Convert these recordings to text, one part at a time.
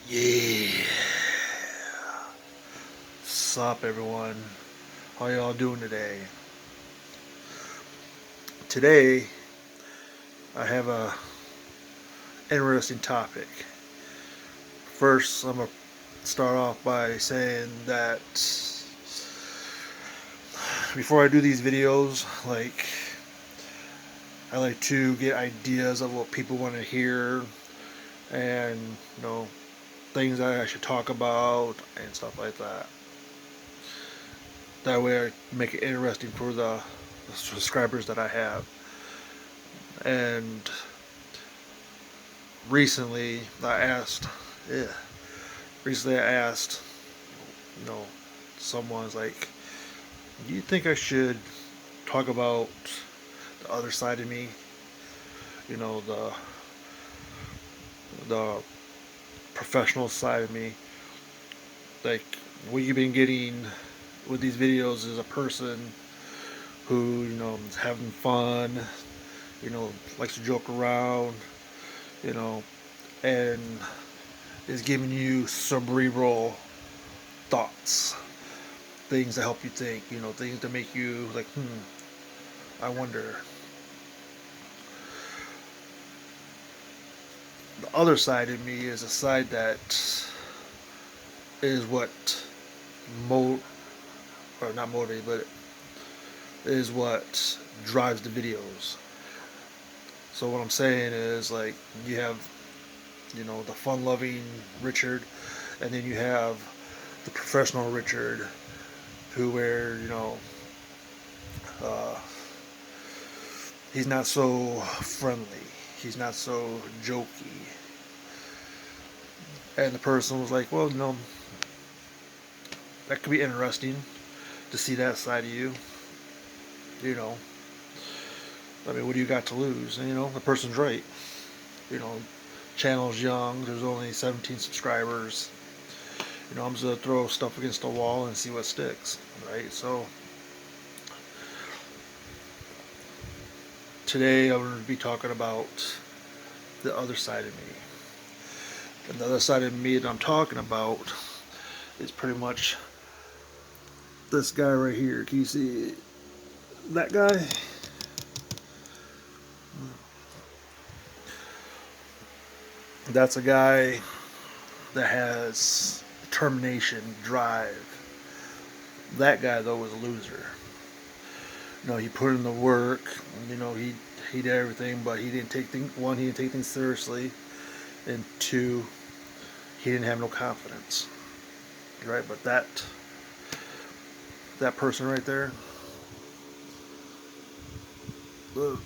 Yeah. Sup everyone? How y'all doing today? Today I have a interesting topic. First, I'm gonna start off by saying that before I do these videos, I like to get ideas of what people want to hear and things that I should talk about and stuff like that. That way I make it interesting for the subscribers that I have. And recently I asked, yeah, recently I asked, you know, someone's like, do you think I should talk about the other side of me? You know, the professional side of me. Like, what you've been getting with these videos is a person who, is having fun, likes to joke around, you know, and is giving you cerebral thoughts, things that help you think, things that make you like, I wonder. The other side of me is a side that is what mo or not motivated, but is what drives the videos. So what I'm saying is like you have the fun-loving Richard, and then you have the professional Richard, who where uh, he's not so friendly, he's not so jokey, and the person was like, well, that could be interesting to see that side of you. You know, I mean, what do you got to lose? And, the person's right. You know, channel's young. There's only 17 subscribers. I'm just gonna throw stuff against the wall and see what sticks. Right. So today I'm going to be talking about the other side of me. And the other side of me that I'm talking about is pretty much this guy right here. Can you see that guy? That's a guy that has determination, drive. That guy though was a loser. He put in the work. He did everything, but he didn't take things. One, he didn't take things seriously, and two, he didn't have no confidence. Right, but that person right there. I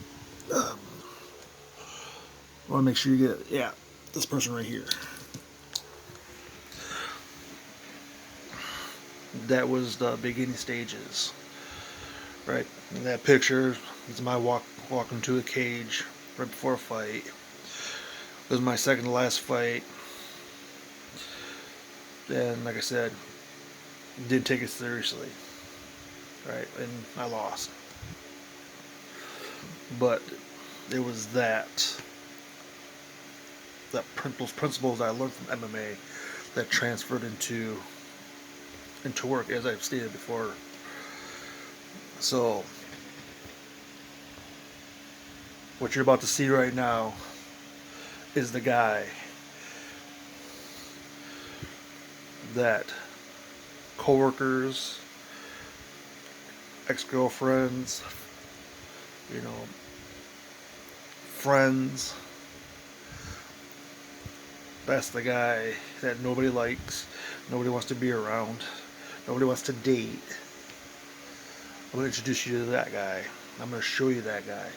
want to make sure you get it. Yeah, this person right here. That was the beginning stages. Right, in that picture is my walking to a cage right before a fight. It was my second to last fight, and like I said, didn't take it seriously. Right, and I lost. But it was those principles I learned from MMA that transferred into work, as I've stated before. So what you're about to see right now is the guy that coworkers, ex-girlfriends, you know, friends. That's the guy that nobody likes, nobody wants to be around, nobody wants to date. I'm going to introduce you to that guy. I'm going to show you that guy.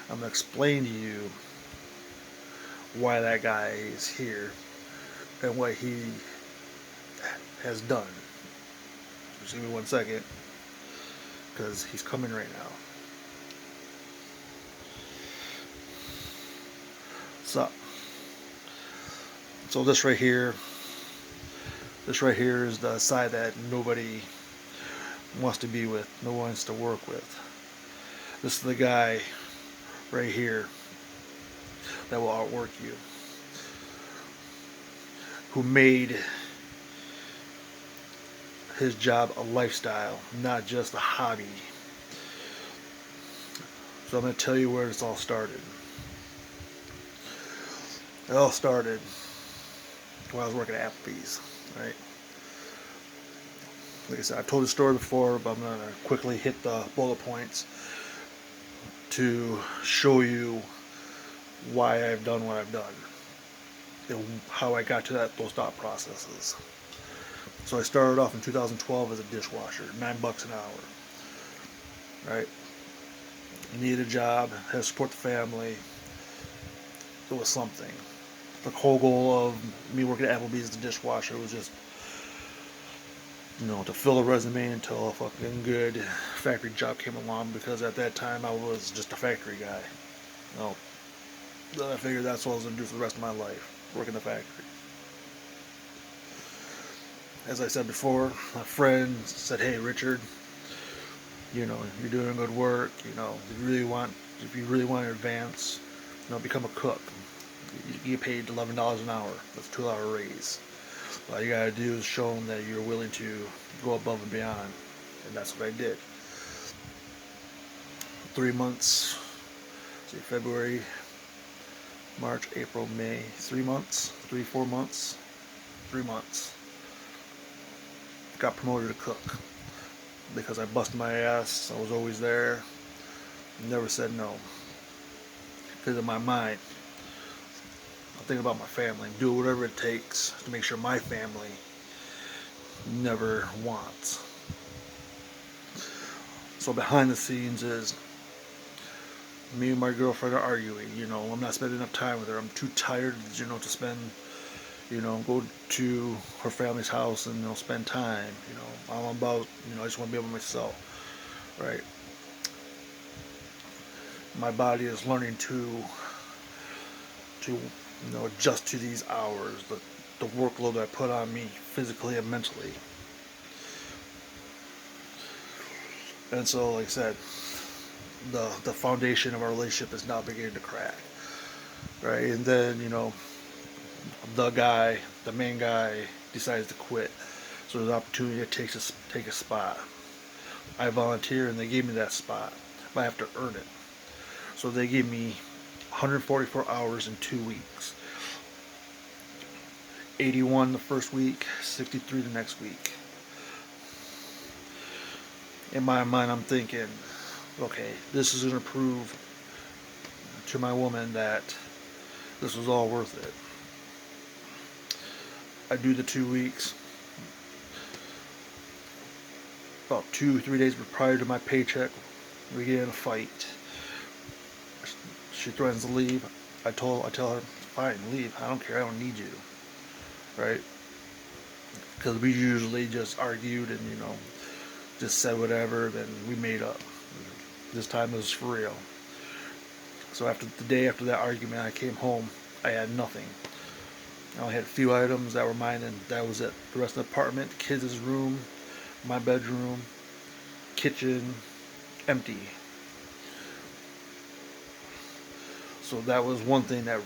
I'm going to explain to you why that guy is here and what he has done. Just give me 1 second, because he's coming right now. So, so this right here is the side that nobody wants to be with, no one wants to work with. This is the guy right here that will outwork you. who made his job a lifestyle, not just a hobby. So I'm going to tell you where this all started. It all started when I was working at Applebee's, right? Like I said, I've told the story before, but I'm going to quickly hit the bullet points to show you why I've done what I've done and how I got to those thought processes. So I started off in 2012 as a dishwasher, $9 an hour, right? Needed a job, had to support the family. It was something. The whole goal of me working at Applebee's as a dishwasher was just, to fill a resume until a fucking good factory job came along, because at that time I was just a factory guy. Then I figured that's what I was going to do for the rest of my life, work in the factory. As I said before, a friend said, "Hey, Richard, you're doing good work. If you really want to advance, become a cook. You get paid $11 an hour. That's a $2 raise. All you gotta do is show them that you're willing to go above and beyond," and that's what I did. 3 months, February, March, April, May, 3 months, 4 months, 3 months. Got promoted to cook because I busted my ass. I was always there. Never said no. Because in my mind, I think about my family and do whatever it takes to make sure my family never wants. So behind the scenes is me and my girlfriend are arguing. I'm not spending enough time with her. I'm too tired, to spend, go to her family's house and spend time. I'm about, I just want to be by myself, right? My body is learning to adjust to these hours, the workload that I put on me physically and mentally. And so, like I said, the foundation of our relationship is now beginning to crack, right? And then, the main guy decides to quit. So there's an opportunity to take a spot. I volunteer and they gave me that spot, but I have to earn it. So they gave me 144 hours in 2 weeks. 81 the first week, 63 the next week. In my mind, I'm thinking, okay, this is going to prove to my woman that this was all worth it. I do the 2 weeks. About 2-3 days prior to my paycheck, we get in a fight. She threatens to leave. I tell her, fine, leave. I don't care. I don't need you. Right? Because we usually just argued and, just said whatever, then we made up. This time it was for real. So the day after that argument, I came home. I had nothing. I only had a few items that were mine, and that was it. The rest of the apartment, the kids' room, my bedroom, kitchen, empty. So that was one thing that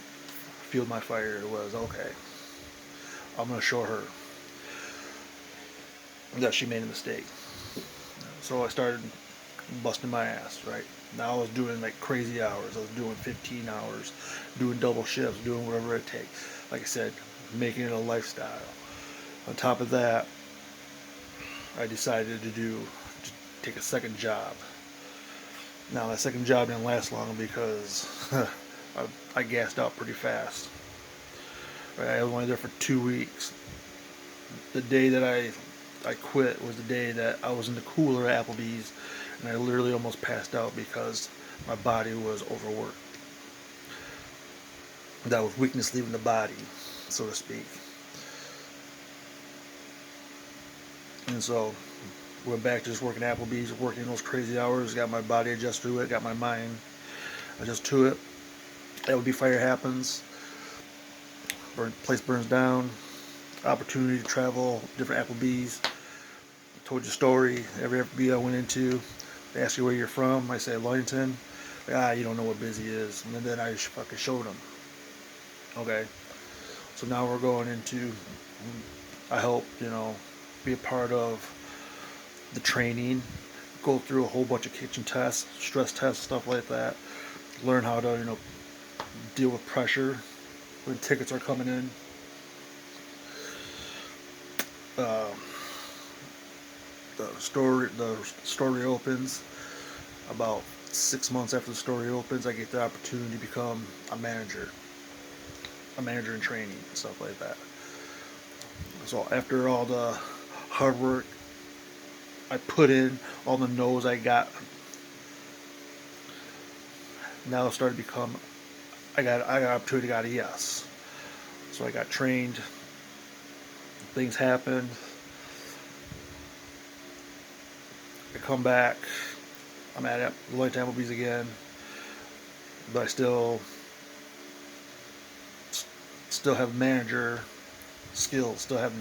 fueled my fire. Was, okay, I'm going to show her that she made a mistake. So I started busting my ass, right? Now I was doing like crazy hours. I was doing 15 hours, doing double shifts, doing whatever it takes. Like I said, making it a lifestyle. On top of that, I decided to take a second job. Now that second job didn't last long because I gassed out pretty fast. Right, I was only there for 2 weeks. The day that I quit was the day that I was in the cooler at Applebee's, and I literally almost passed out because my body was overworked. That was weakness leaving the body, so to speak. And so went back to just working at Applebee's, working those crazy hours, got my body adjusted to it, got my mind adjusted to it. That would be fire happens, place burns down, opportunity to travel, different Applebee's. Told your story, every Applebee's I went into, they ask you where you're from, I say Ludington. You don't know what busy is. And then I fucking showed them. Okay. So now we're going into, I hope, be a part of the training, go through a whole bunch of kitchen tests, stress tests, stuff like that. Learn how to, deal with pressure when tickets are coming in. Uh, the story opens. About 6 months after the story opens, I get the opportunity to become a manager in training and stuff like that. So after all the hard work I put in, all the no's I got, now it started to become, I got opportunity, got a yes. So I got trained. Things happened. I come back. I'm at Lloyd Applebee's again, but I still have manager skills. Still have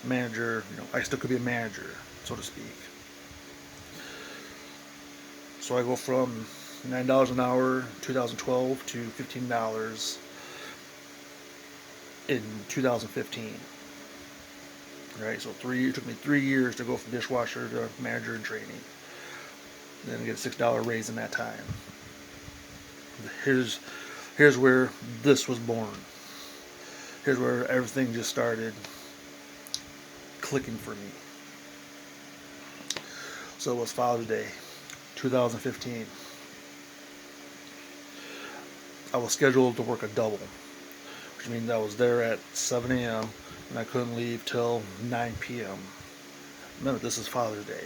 manager. I still could be a manager, so to speak. So I go from $9 an hour 2012 to $15 in 2015. Right, so it took me 3 years to go from dishwasher to manager in training. Then get a $6 raise in that time. Here's where this was born. Here's where everything just started clicking for me. So it was Father's Day, 2015. I was scheduled to work a double, which means I was there at 7 a.m. and I couldn't leave till 9 p.m. Remember, this is Father's Day.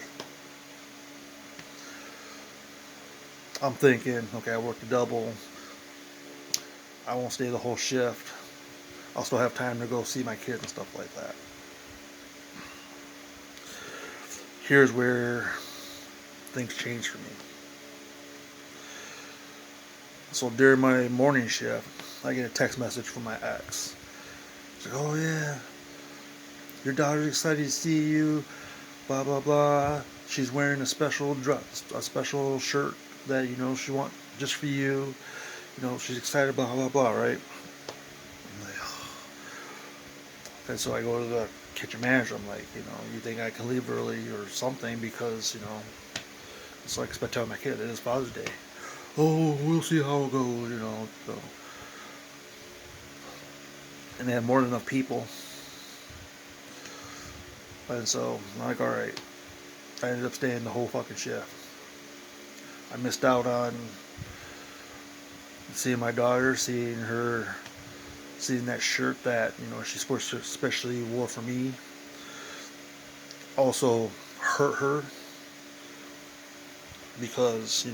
I'm thinking, okay, I worked a double. I won't stay the whole shift. I'll still have time to go see my kids and stuff like that. Here's where things changed for me. So during my morning shift, I get a text message from my ex. It's like, oh yeah, your daughter's excited to see you, blah blah blah. She's wearing a special dress, a special shirt that she wants just for you. She's excited, blah blah blah, right? I'm like, oh. And so I go to the kitchen manager. I'm like, you think I can leave early or something because it's like I tell my kid it is Father's Day. Oh, we'll see how it goes. So. And they had more than enough people. And so I'm like, alright. I ended up staying the whole fucking shift. I missed out on seeing my daughter, seeing that shirt that, she especially wore for me. Also hurt her because,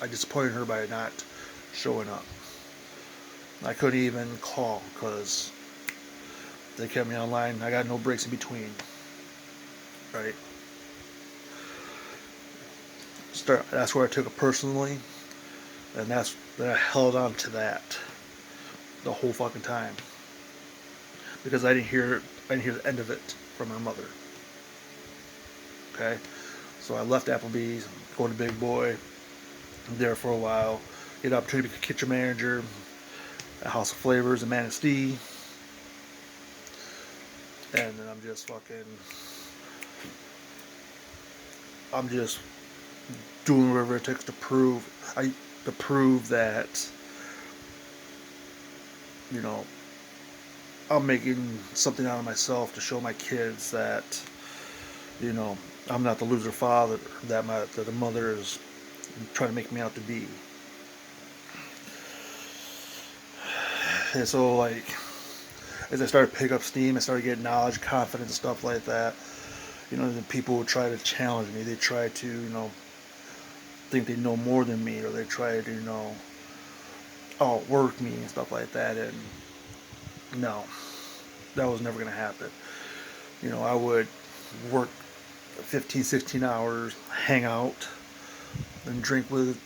I disappointed her by not showing up. I couldn't even call because they kept me online. I got no breaks in between. Right? That's where I took it personally, and that I held on to that the whole fucking time because I didn't hear the end of it from her mother. Okay, so I left Applebee's, going to Big Boy, there for a while, get an opportunity to be a kitchen manager at House of Flavors in Manistee, and then I'm just doing whatever it takes to prove that I'm making something out of myself to show my kids that I'm not the loser father that the mother is trying to make me out to be. And so as I started to pick up steam, I started getting knowledge, confidence, stuff like that. The people would try to challenge me. They try to think they know more than me, or they try to outwork me and stuff like that. And no, that was never going to happen. I would work 15, 16 hours, hang out, and drink with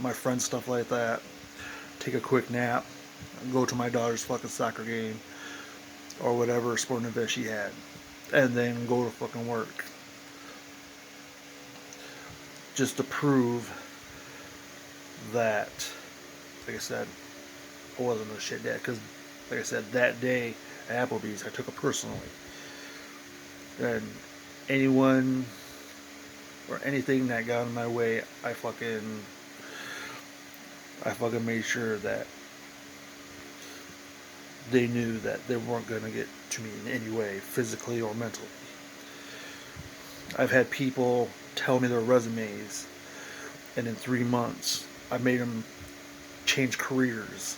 my friends, stuff like that. Take a quick nap, go to my daughter's fucking soccer game or whatever sporting event she had, and then go to fucking work. Just to prove that, like I said, I wasn't a shit dad. Because Like I said, that day at Applebee's, I took it personally. And anyone or anything that got in my way, I fucking made sure that they knew that they weren't gonna get to me in any way, physically or mentally. I've had people tell me their resumes, and in 3 months, I made them change careers.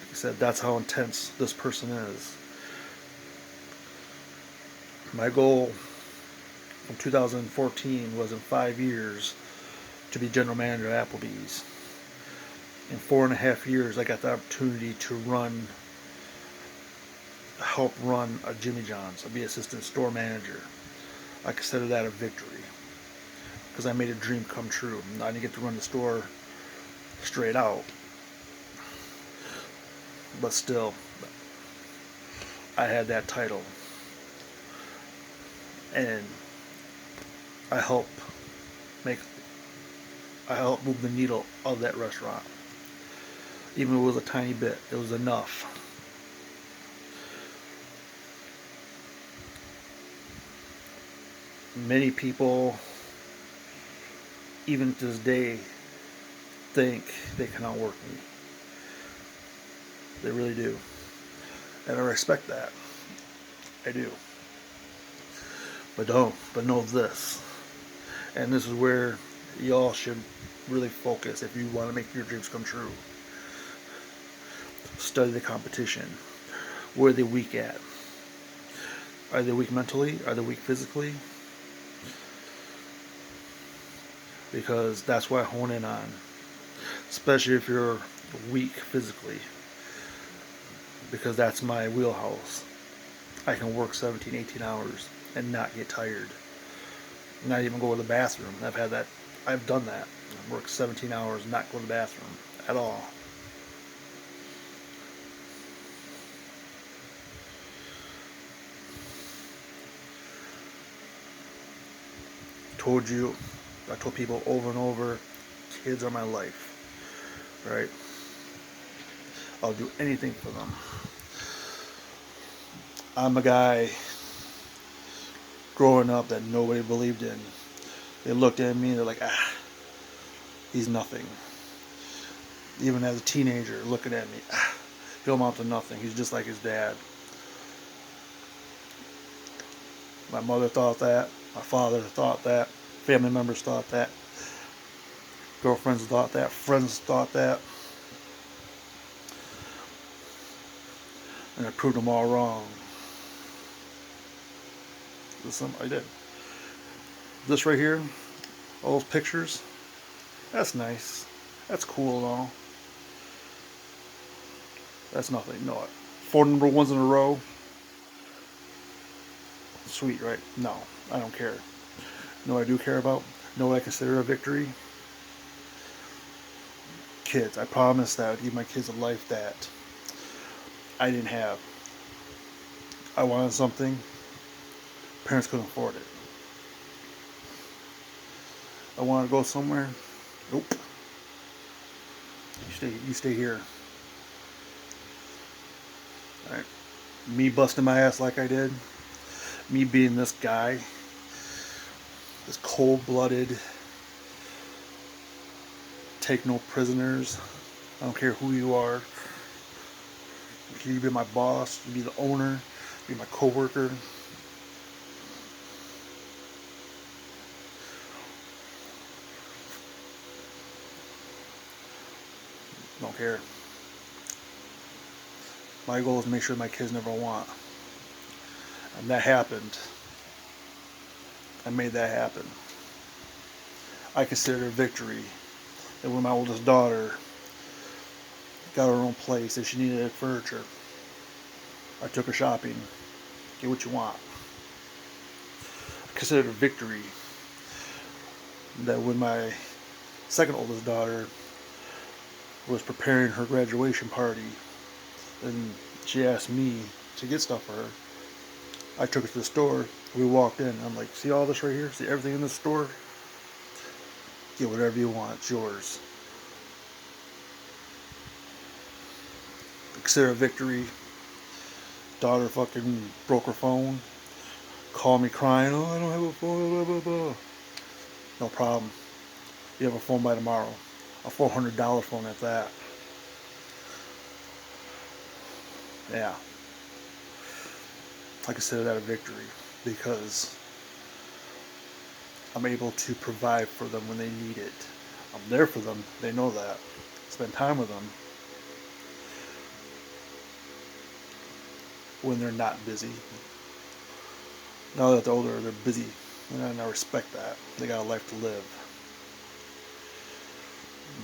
Like I said, that's how intense this person is. My goal from 2014 was in 5 years to be general manager at Applebee's. In 4.5 years, I got the opportunity to help run a Jimmy John's. I'd be assistant store manager. I consider that a victory because I made a dream come true. I didn't get to run the store straight out, but still, I had that title, and I helped make, I helped move the needle of that restaurant. Even if it was a tiny bit, it was enough. Many people, even to this day, think they can outwork me. They really do. And I respect that. I do. But know this. And this is where y'all should really focus if you want to make your dreams come true. Study the competition. Where are they weak at? Are they weak mentally? Are they weak physically? Because that's what I hone in on. Especially if you're weak physically. Because that's my wheelhouse. I can work 17, 18 hours and not get tired. Not even go to the bathroom. I've done that. I work 17 hours and not go to the bathroom at all. I told people over and over, kids are my life. Right? I'll do anything for them. I'm a guy growing up that nobody believed in. They looked at me and they're like, he's nothing. Even as a teenager, looking at me, he'll amount to nothing. He's just like his dad. My mother thought that. My father thought that. Family members thought that. Girlfriends thought that. Friends thought that. And I proved them all wrong. I did. This right here, all those pictures, that's nice. That's cool and all. That's nothing. No, 4 number ones in a row. Sweet, right? No, I don't care. No, I do care about. Know what I consider a victory? Kids. I promised that I would give my kids a life that I didn't have. I wanted something. Parents couldn't afford it. I want to go somewhere. Nope. You stay here. All right. Me busting my ass like I did. Me being this guy. This cold-blooded. Take no prisoners. I don't care who you are. You be my boss. You be the owner. Be my coworker. Don't care. My goal is to make sure my kids never want. And that happened. I made that happen. I consider it a victory. And when my oldest daughter got her own place and she needed furniture, I took her shopping. Get what you want. I consider it a victory that when my second oldest daughter was preparing her graduation party and she asked me to get stuff for her, I took her to the store. We walked in. I'm like, see all this right here? See everything in this store? Get whatever you want. It's yours. consider a victory. Daughter fucking broke her phone. Called me crying. Oh, I don't have a phone. Blah, blah, blah. No problem. You have a phone by tomorrow. A $400 phone at that. Yeah. I consider that a victory because I'm able to provide for them when they need it. I'm there for them. They know that. Spend time with them when they're not busy. Now that they're older, they're busy. And I respect that. They got a life to live.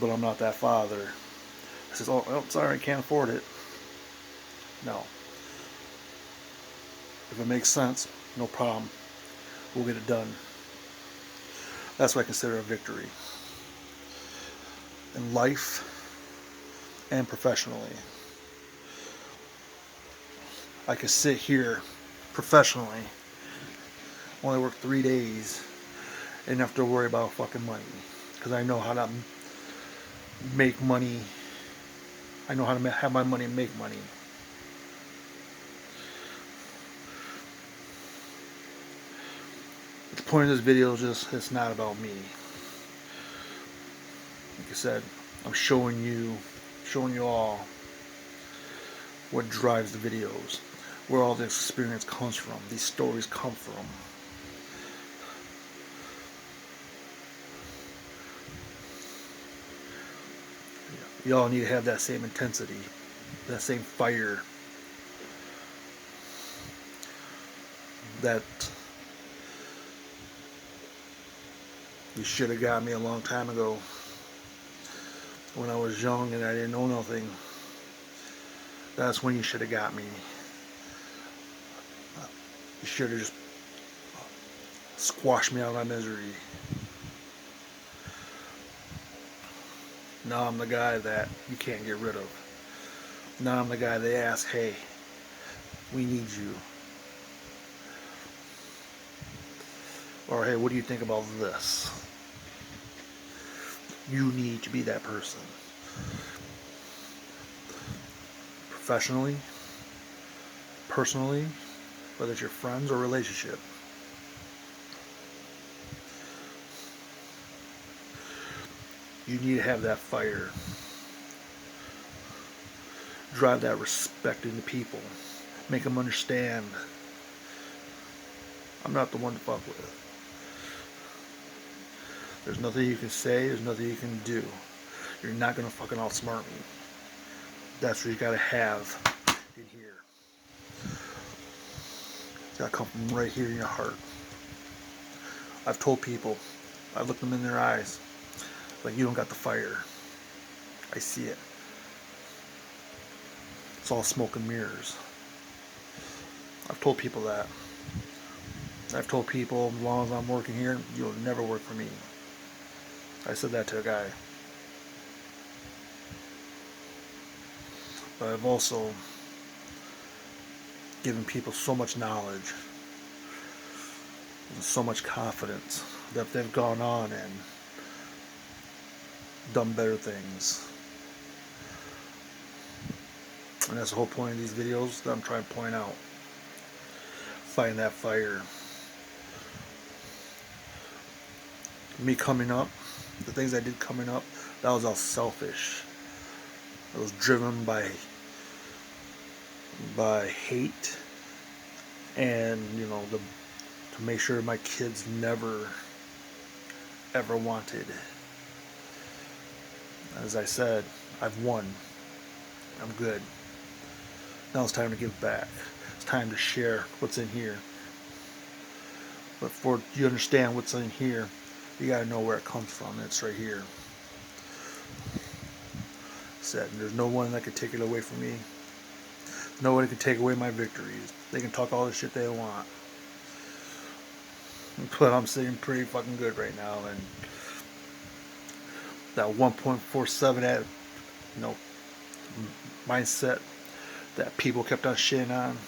But I'm not that father. I says, oh, sorry, I can't afford it. No. If it makes sense, no problem. We'll get it done. That's what I consider a victory. In life and professionally. I could sit here professionally, only work 3 days, and have to worry about fucking money. Because I know how to make money. I know how to have my money make money. The point of this video is just, it's not about me. Like I said, I'm showing you all what drives the videos, where all this experience comes from, these stories come from. Y'all need to have that same intensity, that same fire, that you should have got me a long time ago when I was young and I didn't know nothing. That's when you should have got me. You should have just squashed me out of my misery. Now I'm the guy that you can't get rid of. Now I'm the guy they ask, hey, we need you. Or hey, what do you think about this? You need to be that person. Professionally, personally, whether it's your friends or relationship. You need to have that fire. Drive that respect into people. Make them understand I'm not the one to fuck with. There's nothing you can say, there's nothing you can do. You're not gonna fucking outsmart me. That's what you gotta have in here. It's gotta come from right here in your heart. I've told people, I've looked them in their eyes, like, you don't got the fire. I see it. It's all smoke and mirrors. I've told people that. I've told people, as long as I'm working here, you'll never work for me. I said that to a guy. But I've also given people so much knowledge and so much confidence that they've gone on and done better things. And that's the whole point of these videos that I'm trying to point out. Find that fire. Me coming up, the things I did coming up, that was all selfish. It was driven by hate, and to make sure my kids never ever wanted. As I said, I've won. I'm good. Now it's time to give back. It's time to share what's in here. But for you understand what's in here, you gotta know where it comes from. It's right here. Said, there's no one that can take it away from me. No one can take away my victories. They can talk all the shit they want. But I'm sitting pretty fucking good right now, and that 1.47 at mindset that people kept on shitting on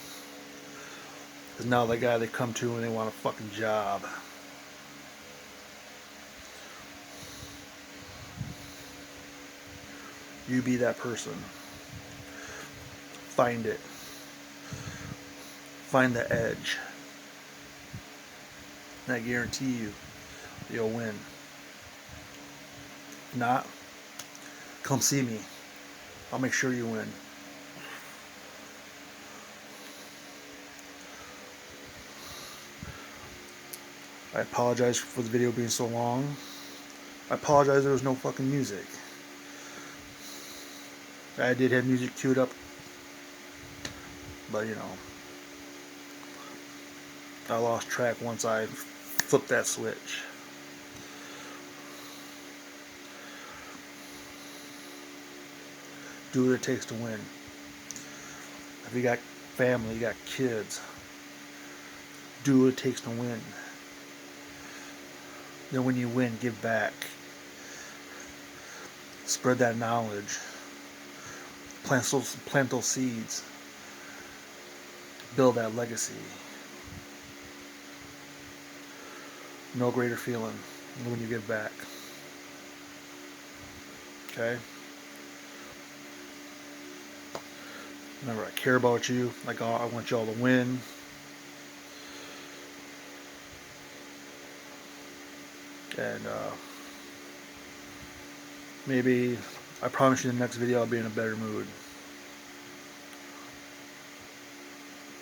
is now the guy they come to when they want a fucking job. You be that person. find it. Find the edge. And I guarantee you, you'll win. If not, come see me. I'll make sure you win. I apologize for the video being so long. I apologize there was no fucking music. I did have music queued up, but you know, I lost track once I flipped that switch. Do what it takes to win. If you got family, you got kids, do what it takes to win. Then when you win, give back. Spread that knowledge. Plant those seeds. Build that legacy. No greater feeling than when you give back. Okay? Remember, I care about you. I want y'all to win. And maybe, I promise you in the next video I'll be in a better mood.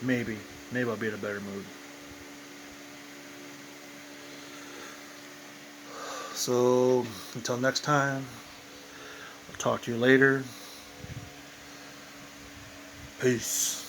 Maybe I'll be in a better mood. So, until next time, I'll talk to you later. Peace.